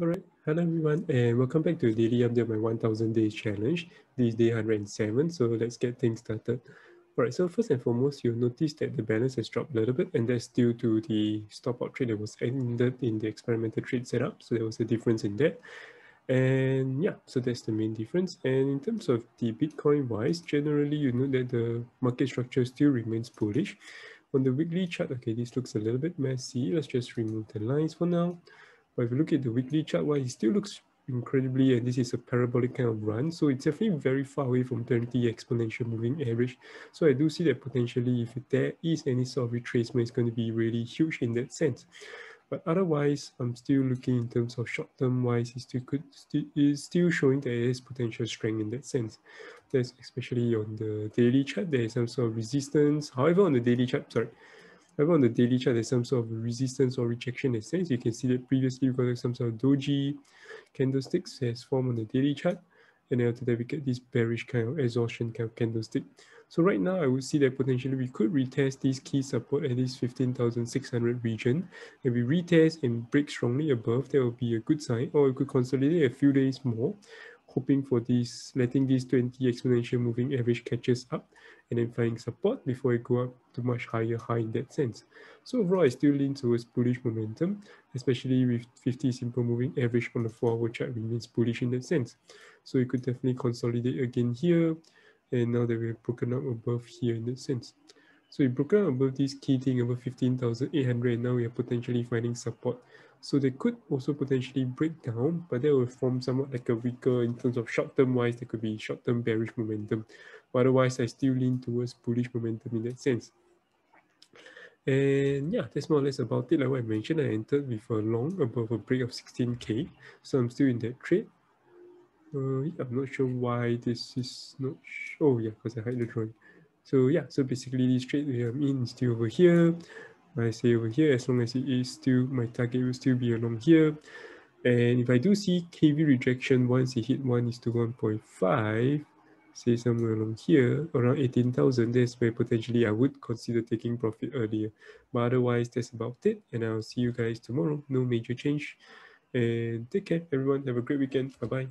All right, hello everyone, and welcome back to the daily update of my 1000 days challenge. This is day 107, so let's get things started. All right, so first and foremost, you'll notice that the balance has dropped a little bit, and that's due to the stop out trade that was ended in the experimental trade setup. So there was a difference in that. And yeah, so that's the main difference. And in terms of the Bitcoin wise, generally, you know that the market structure still remains bullish. On the weekly chart, okay, this looks a little bit messy. Let's just remove the lines for now. But if you look at the weekly chart, well, it still looks incredibly, and this is a parabolic kind of run. So it's definitely very far away from 20 exponential moving average. So I do see that potentially if there is any sort of retracement, it's going to be really huge in that sense. But otherwise, I'm still looking in terms of short-term wise, is still showing there is potential strength in that sense. There's especially on the daily chart, there is some sort of resistance. However, on the daily chart, there's some sort of resistance or rejection in that sense. You can see that previously we got some sort of doji candlesticks has formed on the daily chart. And then after that, we get this bearish kind of exhaustion kind of candlestick. So right now, I would see that potentially we could retest this key support at this 15,600 region. If we retest and break strongly above, that will be a good sign. Or we could consolidate a few days more, hoping for this, letting this 20 exponential moving average catches up and then finding support before it go up to much higher high in that sense. So overall, I still lean towards bullish momentum, especially with 50 simple moving average on the 4-hour chart remains bullish in that sense. So you could definitely consolidate again here, and now that we've broken up above here in that sense. So we broke out above this key thing above 15,800, and now we are potentially finding support. So they could also potentially break down, but that will form somewhat like a weaker in terms of short-term wise, there could be short-term bearish momentum. But otherwise, I still lean towards bullish momentum in that sense. And yeah, that's more or less about it. Like what I mentioned, I entered with a long above a break of 16K. So I'm still in that trade. Yeah, I'm not sure why this is not. Oh yeah, because I hide the drawing. So yeah, so basically this trade that I'm in is still over here. I say over here, as long as it is still, my target will still be along here. And if I do see heavy rejection once it hit 1:1.5, say somewhere along here, around 18,000, that's where potentially I would consider taking profit earlier. But otherwise, that's about it. And I'll see you guys tomorrow. No major change. And take care, everyone. Have a great weekend. Bye-bye.